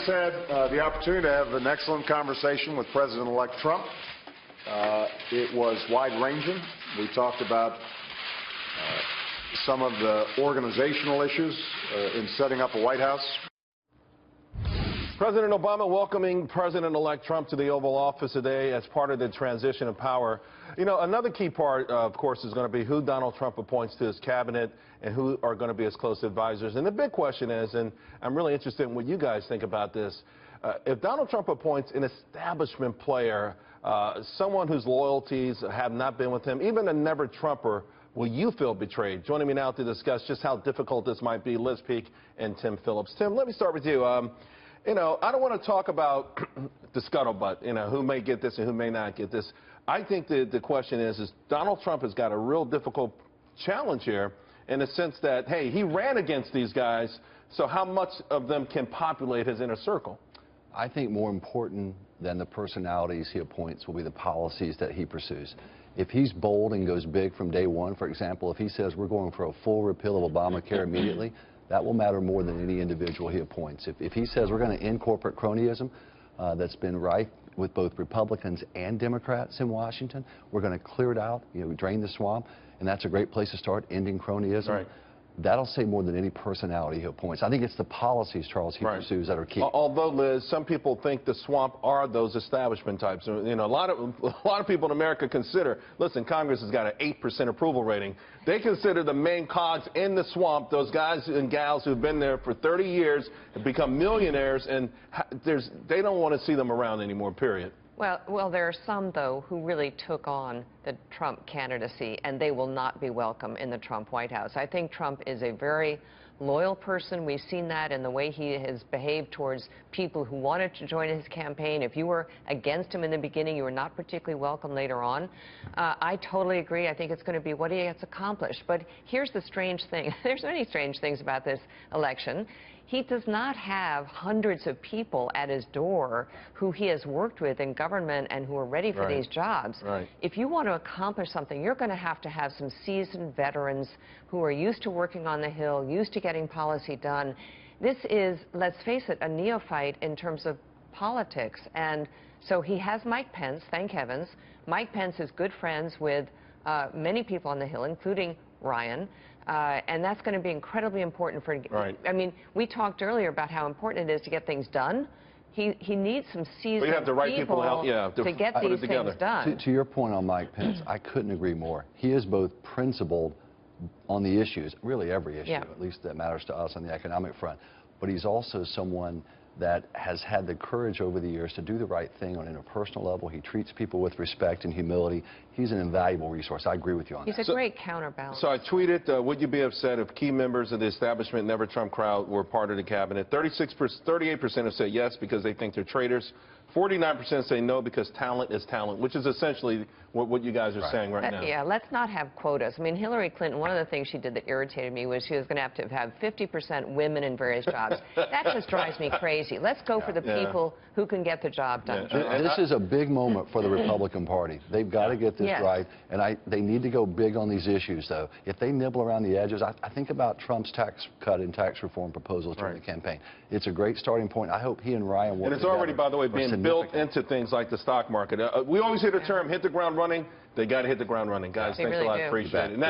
just had the opportunity to have an excellent conversation with President-elect Trump. It was wide-ranging. We talked about some of the organizational issues in setting up a White House. President Obama welcoming President-elect Trump to the Oval Office today as part of the transition of power. You know, another key part, of course, is going to be who Donald Trump appoints to his cabinet and who are going to be his close advisors. And the big question is, and I'm really interested in what you guys think about this, if Donald Trump appoints an establishment player, someone whose loyalties have not been with him, even a never-Trumper, will you feel betrayed? Joining me now to discuss just how difficult this might be, Liz Peek and Tim Phillips. Tim, let me start with you. You know, I don't want to talk about the scuttlebutt, you know, who may get this and who may not get this. I think the question is Donald Trump has got a real difficult challenge here in the sense that, hey, he ran against these guys, so how much of them can populate his inner circle? I think more important than the personalities he appoints will be the policies that he pursues. If he's bold and goes big from day one, for example, if he says we're going for a full repeal of Obamacare immediately, that will matter more than any individual he appoints. If he says we're going to end corporate cronyism that's been rife with both Republicans and Democrats in Washington, we're going to clear it out, you know, drain the swamp, and that's a great place to start, ending cronyism. Right. That'll say more than any personality he appoints. I think it's the policies, Charles, he pursues that are key. Although, Liz, some people think the swamp are those establishment types. You know, a lot of people in America consider, listen, Congress has got an 8% approval rating. They consider the main cogs in the swamp, those guys and gals who've been there for 30 years, have become millionaires, and they don't want to see them around anymore, period. Well, there are some, though, who really took on the Trump candidacy, and they will not be welcome in the Trump White House. I think Trump is a very loyal person. We've seen that in the way he has behaved towards people who wanted to join his campaign. If you were against him in the beginning, you were not particularly welcome later on. I totally agree. I think it's going to be what he gets accomplished. But here's the strange thing. There's many strange things about this election. He does not have hundreds of people at his door who he has worked with in government and who are ready for these jobs. If you want to accomplish something, you're going to have some seasoned veterans who are used to working on the Hill, used to getting policy done. This is, let's face it, a neophyte in terms of politics. And so he has Mike Pence, thank heavens. Mike Pence is good friends with many people on the Hill, including Ryan. And that's going to be incredibly important for, I mean, we talked earlier about how important it is to get things done. He needs some seasoned have the right people out, to get these things done. To your point on Mike Pence, I couldn't agree more. He is both principled on the issues, really every issue, at least that matters to us on the economic front, but he's also someone that has had the courage over the years to do the right thing on an interpersonal level. He treats people with respect and humility. He's an invaluable resource. I agree with you on that. He's a great counterbalance. So I tweeted, would you be upset if key members of the establishment Never Trump crowd were part of the cabinet? 38% have said yes because they think they're traitors. 49% say no because talent is talent, which is essentially what you guys are saying right now. Yeah, let's not have quotas. I mean, Hillary Clinton, one of the things she did that irritated me was she was going to have 50% women in various jobs. That just drives me crazy. Let's go for the people who can get the job done. This is a big moment for the Republican Party. They've got to get this right, and they need to go big on these issues, though. If they nibble around the edges, I think about Trump's tax cut and tax reform proposals during the campaign. It's a great starting point. I hope he and Ryan work together. And it's already, by the way, being built into things like the stock market. We always hear the term, hit the ground running. They got to hit the ground running. Guys, thanks a lot. Appreciate it.